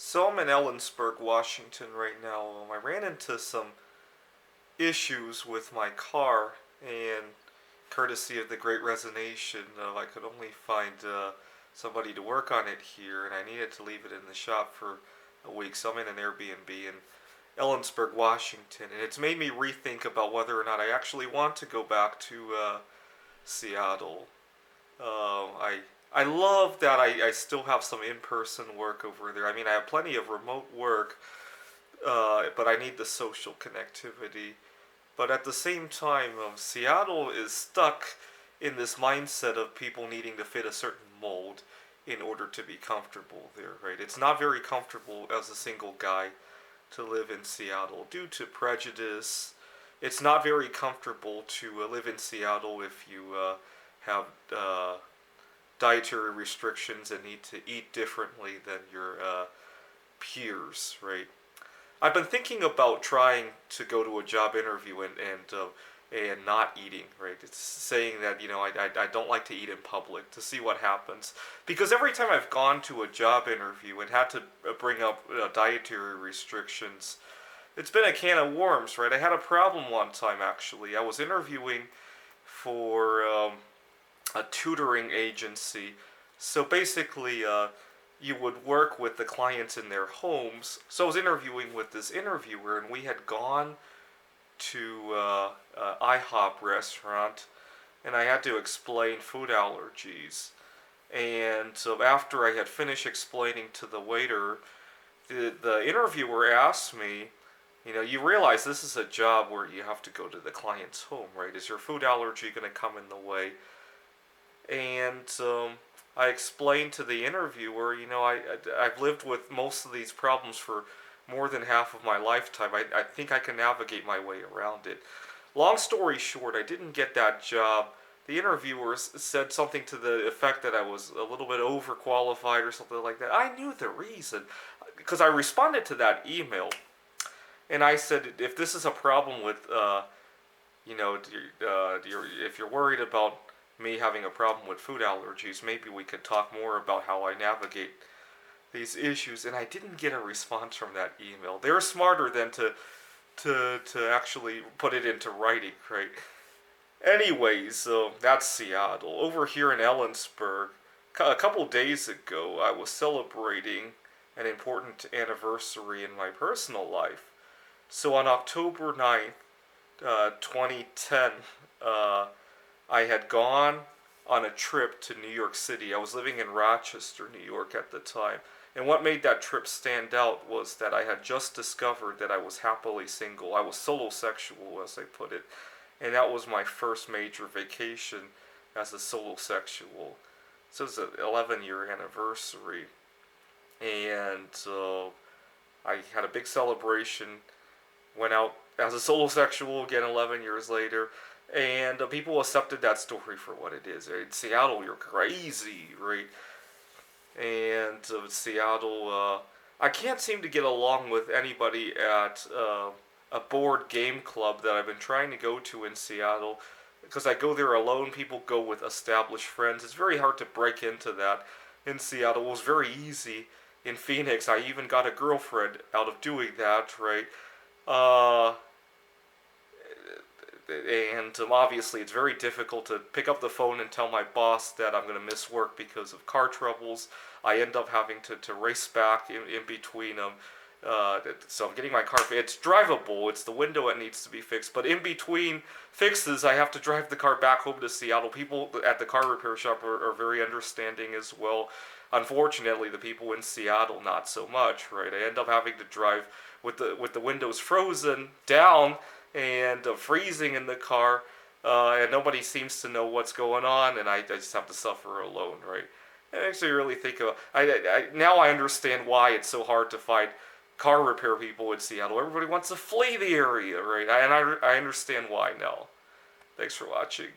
So I'm in Ellensburg, Washington right now. I ran into some issues with my car, and courtesy of the Great Resignation, I could only find somebody to work on it here, and I needed to leave it in the shop for a week. So I'm in an Airbnb in Ellensburg, Washington, and it's made me rethink about whether or not I actually want to go back to Seattle. I love that I still have some in person work over there. I mean, I have plenty of remote work, but I need the social connectivity. But at the same time, Seattle is stuck in this mindset of people needing to fit a certain mold in order to be comfortable there, right? It's not very comfortable as a single guy to live in Seattle due to prejudice. It's not very comfortable to live in Seattle if you have dietary restrictions and need to eat differently than your peers, right? I've been thinking about trying to go to a job interview and not eating, right? It's saying that, I don't like to eat in public to see what happens. Because every time I've gone to a job interview and had to bring up dietary restrictions, it's been a can of worms, right? I had a problem one time, actually. I was interviewing for a tutoring agency. So basically, you would work with the clients in their homes. So I was interviewing with this interviewer, and we had gone to IHOP restaurant, and I had to explain food allergies. And so after I had finished explaining to the waiter, the interviewer asked me, you realize this is a job where you have to go to the client's home, right? Is your food allergy going to come in the way? And I explained to the interviewer, I've lived with most of these problems for more than half of my lifetime. I think I can navigate my way around it. Long story short, I didn't get that job. The interviewer said something to the effect that I was a little bit overqualified or something like that. I knew the reason because I responded to that email, and I said, if this is a problem with, if you're worried about me having a problem with food allergies, maybe we could talk more about how I navigate these issues. And I didn't get a response from that email. They're smarter than to actually put it into writing, right? Anyways, that's Seattle. Over here in Ellensburg, a couple days ago, I was celebrating an important anniversary in my personal life. So on October 9th, 2010, I had gone on a trip to New York City. I was living in Rochester, New York at the time. And what made that trip stand out was that I had just discovered that I was happily single. I was solosexual, as they put it. And that was my first major vacation as a solosexual. So it was an 11-year anniversary. And I had a big celebration, went out as a solosexual again 11 years later. And people accepted that story for what it is. In Seattle, you're crazy, right? And Seattle, I can't seem to get along with anybody at a board game club that I've been trying to go to in Seattle. Because I go there alone, people go with established friends. It's very hard to break into that in Seattle. It was very easy in Phoenix. I even got a girlfriend out of doing that, right? And obviously it's very difficult to pick up the phone and tell my boss that I'm going to miss work because of car troubles. I end up having to race back in between them. So I'm getting my car it's drivable. It's the window that needs to be fixed. But in between fixes, I have to drive the car back home to Seattle. People at the car repair shop are very understanding as well. Unfortunately, the people in Seattle, not so much, right? I end up having to drive with the windows frozen down and freezing in the car, and nobody seems to know what's going on, and I just have to suffer alone, right? I actually really think about now I understand why it's so hard to find car repair people in Seattle. Everybody wants to flee the area, right? And I understand why now. Thanks for watching.